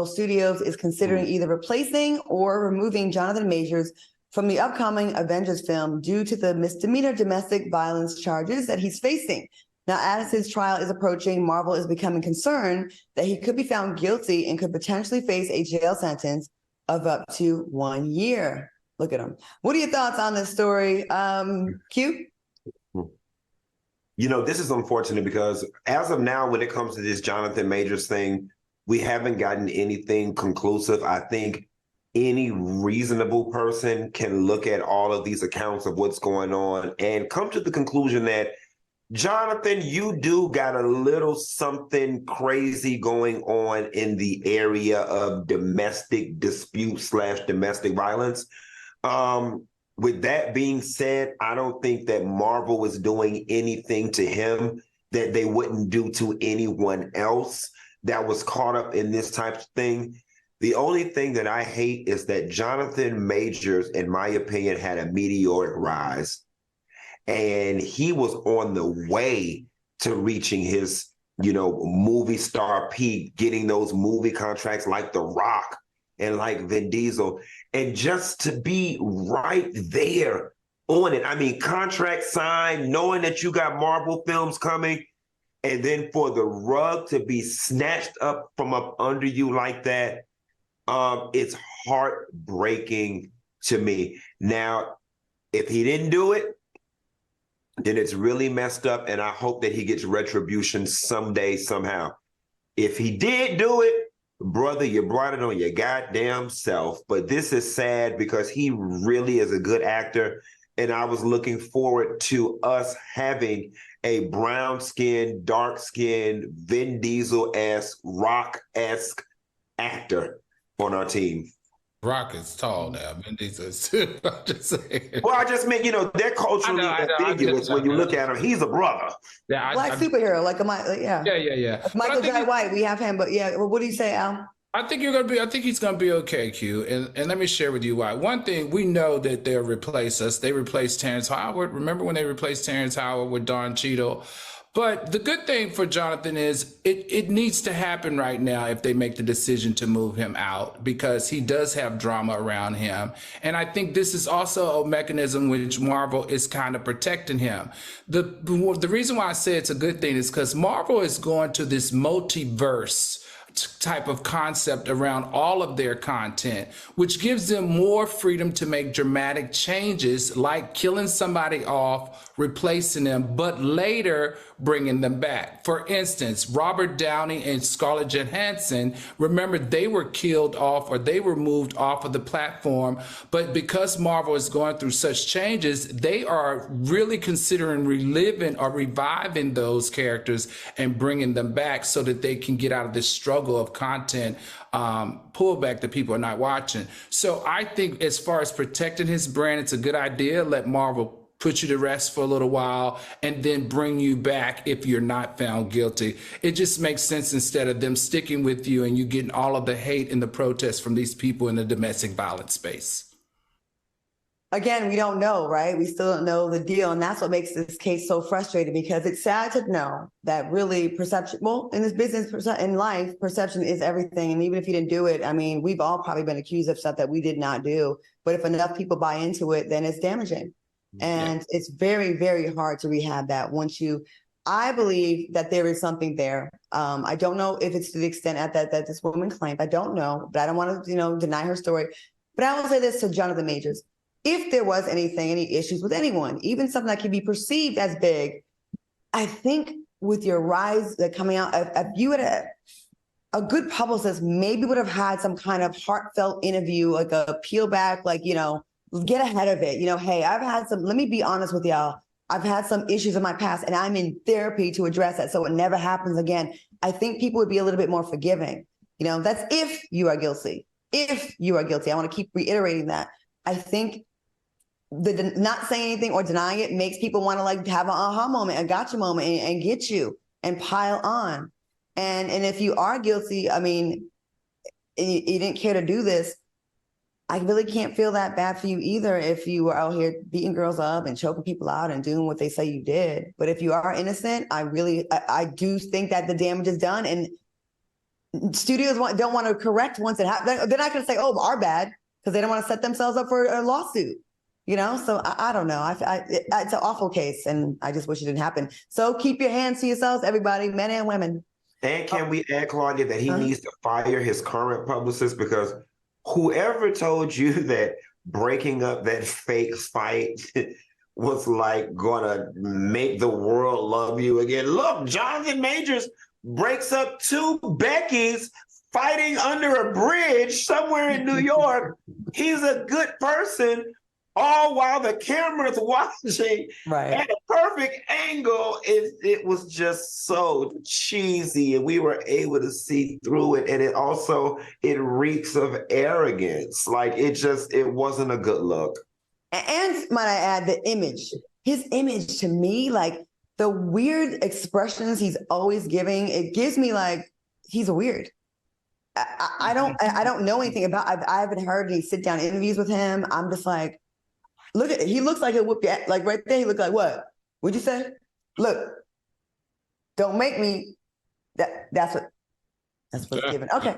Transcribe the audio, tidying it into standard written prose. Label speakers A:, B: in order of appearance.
A: Studios is considering either replacing or removing Jonathan Majors from the upcoming Avengers film due to the misdemeanor domestic violence charges that he's facing. Now, as his trial is approaching, Marvel is becoming concerned that he could be found guilty and could potentially face a jail sentence of up to 1 year. Look at him. What are your thoughts on this story, Q?
B: You know, this is unfortunate because as of now, when it comes to this Jonathan Majors thing, we haven't gotten anything conclusive. I think any reasonable person can look at all of these accounts of what's going on and come to the conclusion that, Jonathan, you do got a little something crazy going on in the area of domestic dispute / domestic violence. With that being said, I don't think that Marvel is doing anything to him that they wouldn't do to anyone else that was caught up in this type of thing. The only thing that I hate is that Jonathan Majors, in my opinion, had a meteoric rise. And he was on the way to reaching his, movie star peak, getting those movie contracts like The Rock and like Vin Diesel. And just to be right there on it. I mean, contract signed, knowing that you got Marvel films coming, and then for the rug to be snatched up from up under you like that, it's heartbreaking to me. Now, if he didn't do it, then it's really messed up, and I hope that he gets retribution someday, somehow. If he did do it, brother, you brought it on your goddamn self. But this is sad because he really is a good actor, and I was looking forward to us having a brown-skinned, dark-skinned, Vin Diesel-esque, Rock-esque actor on our team.
C: Rock is tall now. Vin Diesel is too. I'm just saying.
B: Well, I just mean, they're culturally ambiguous when you look at him. He's a brother.
A: Yeah, Black superhero,
C: Yeah.
A: Like Michael Jai White, we have him, but yeah. Well, what do you say, Al?
C: I think he's gonna be okay, Q. And let me share with you why. One thing, we know that they'll replace us. They replaced Terrence Howard. Remember when they replaced Terrence Howard with Don Cheadle? But the good thing for Jonathan is it needs to happen right now if they make the decision to move him out, because he does have drama around him. And I think this is also a mechanism which Marvel is kind of protecting him. The reason why I say it's a good thing is because Marvel is going to this multiverse type of concept around all of their content, which gives them more freedom to make dramatic changes, like killing somebody off, replacing them, but later bringing them back. For instance, Robert Downey and Scarlett Johansson, remember, they were killed off, or they were moved off of the platform, but because Marvel is going through such changes, they are really considering reliving or reviving those characters and bringing them back so that they can get out of this struggle of content pullback that people are not watching. So I think as far as protecting his brand, it's a good idea. Let Marvel put you to rest for a little while and then bring you back if you're not found guilty. It just makes sense instead of them sticking with you and you getting all of the hate and the protests from these people in the domestic violence space.
A: Again, we don't know, right? We still don't know the deal. And that's what makes this case so frustrating, because it's sad to know that really perception, well, in this business, in life, perception is everything. And even if you didn't do it, I mean, we've all probably been accused of stuff that we did not do. But if enough people buy into it, then it's damaging. And it's very, very hard to rehab that I believe that there is something there. I don't know if it's to the extent that this woman claimed. I don't know, but I don't want to, deny her story. But I will say this to Jonathan Majors. If there was any issues with anyone, even something that can be perceived as big, I think with your rise coming out, if you had a good publicist, maybe would have had some kind of heartfelt interview, like a peel back, get ahead of it. Hey, let me be honest with y'all. I've had some issues in my past and I'm in therapy to address that so it never happens again. I think people would be a little bit more forgiving. That's if you are guilty. If you are guilty. I want to keep reiterating that. I think the not saying anything or denying it makes people want to have an aha moment, a gotcha moment, and get you and pile on. And if you are guilty, I mean, you didn't care to do this, I really can't feel that bad for you either if you were out here beating girls up and choking people out and doing what they say you did. But if you are innocent, I do think that the damage is done. And studios don't want to correct once it happens. They're not going to say, "Oh, our bad," because they don't want to set themselves up for a lawsuit. So I don't know. It's an awful case, and I just wish it didn't happen. So keep your hands to yourselves, everybody, men and women.
B: And can we add, Claudia, that he needs to fire his current publicist, because whoever told you that breaking up that fake fight was like gonna make the world love you again? Look, Jonathan Majors breaks up two Beckys fighting under a bridge somewhere in New York. He's a good person, all while the camera's watching at a perfect angle. It was just so cheesy, and we were able to see through it. And it reeks of arrogance. Like it wasn't a good look.
A: And might I add, his image to me, like the weird expressions he's always giving, it gives me like he's weird. I don't know anything about. I haven't heard any sit down interviews with him. I'm just like, he looks like he'll whoop your, like right there. He looked like, what? What'd you say? Look, don't make me. That's what's given. Okay.